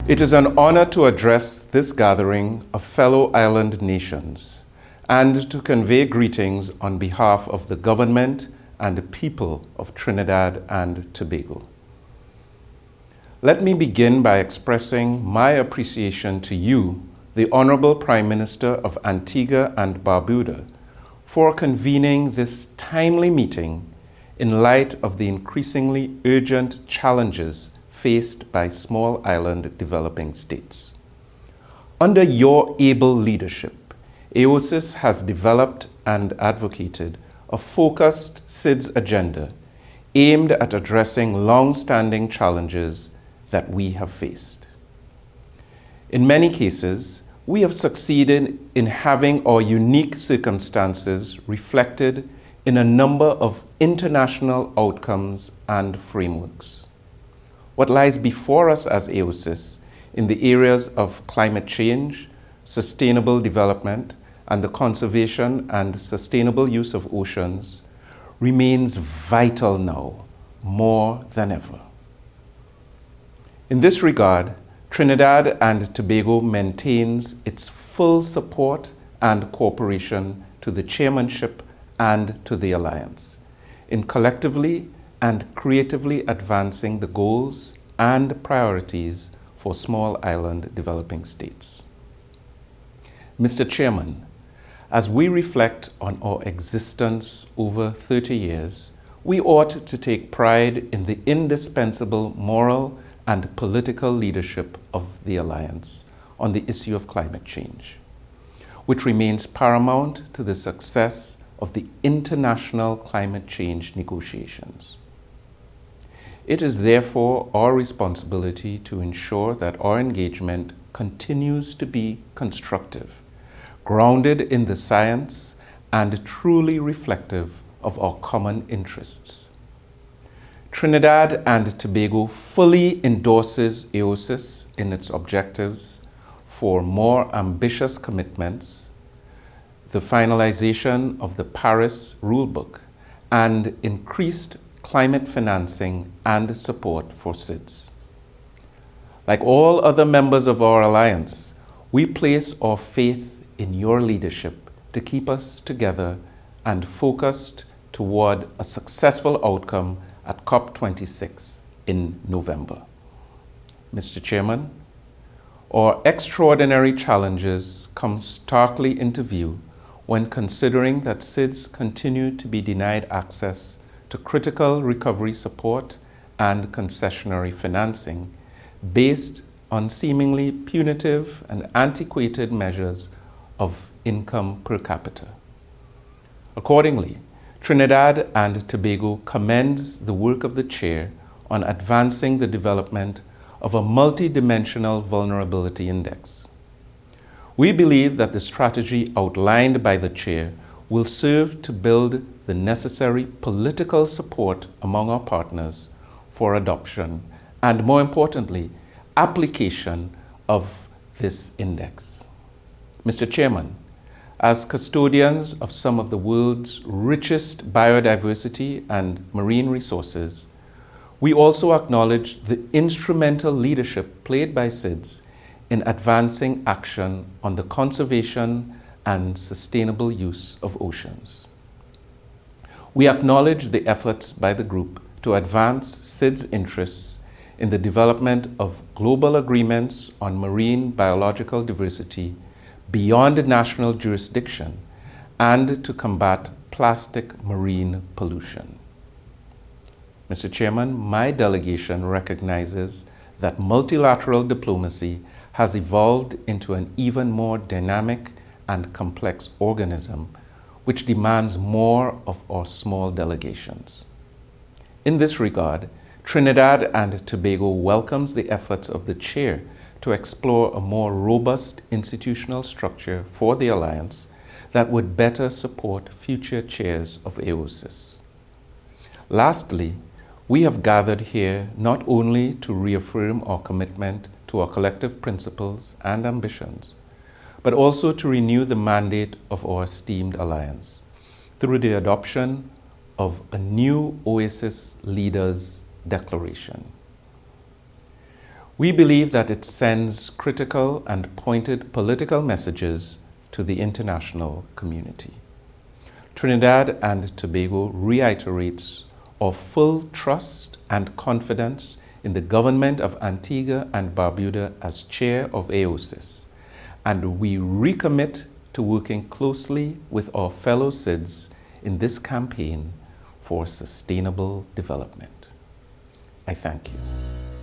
It is an honor to address this gathering of fellow island nations and to convey greetings on behalf of the government and the people of Trinidad and Tobago. Let me begin by expressing my appreciation to you, the Honourable Prime Minister of Antigua and Barbuda, for convening this timely meeting in light of the increasingly urgent challenges faced by small island developing states. Under your able leadership, AOSIS has developed and advocated a focused SIDS agenda aimed at addressing long-standing challenges that we have faced. In many cases, we have succeeded in having our unique circumstances reflected in a number of international outcomes and frameworks. What lies before us as AOSIS in the areas of climate change, sustainable development, and the conservation and sustainable use of oceans remains vital now, more than ever. In this regard, Trinidad and Tobago maintains its full support and cooperation to the chairmanship and to the Alliance in collectively and creatively advancing the goals and priorities for small island developing states. Mr. Chairman, as we reflect on our existence over 30 years, we ought to take pride in the indispensable moral and political leadership of the Alliance on the issue of climate change, which remains paramount to the success of the international climate change negotiations. It is therefore our responsibility to ensure that our engagement continues to be constructive, grounded in the science, and truly reflective of our common interests. Trinidad and Tobago fully endorses AOSIS in its objectives for more ambitious commitments, the finalisation of the Paris rulebook, and increased climate financing and support for SIDS. Like all other members of our alliance, we place our faith in your leadership to keep us together and focused toward a successful outcome at COP26 in November. Mr. Chairman, our extraordinary challenges come starkly into view when considering that SIDS continue to be denied access to critical recovery support and concessionary financing based on seemingly punitive and antiquated measures of income per capita. Accordingly, Trinidad and Tobago commends the work of the Chair on advancing the development of a multidimensional vulnerability index. We believe that the strategy outlined by the Chair will serve to build the necessary political support among our partners for adoption and, more importantly, application of this index. Mr. Chairman, as custodians of some of the world's richest biodiversity and marine resources, we also acknowledge the instrumental leadership played by SIDS in advancing action on the conservation and sustainable use of oceans. We acknowledge the efforts by the group to advance SIDS' interests in the development of global agreements on marine biological diversity beyond national jurisdiction and to combat plastic marine pollution. Mr. Chairman, my delegation recognizes that multilateral diplomacy has evolved into an even more dynamic and complex organism which demands more of our small delegations. In this regard, Trinidad and Tobago welcomes the efforts of the Chair to explore a more robust institutional structure for the Alliance that would better support future chairs of AOSIS. Lastly, we have gathered here not only to reaffirm our commitment to our collective principles and ambitions, but also to renew the mandate of our esteemed alliance through the adoption of a new AOSIS Leaders Declaration. We believe that it sends critical and pointed political messages to the international community. Trinidad and Tobago reiterates our full trust and confidence in the government of Antigua and Barbuda as chair of AOSIS, and we recommit to working closely with our fellow SIDS in this campaign for sustainable development. I thank you.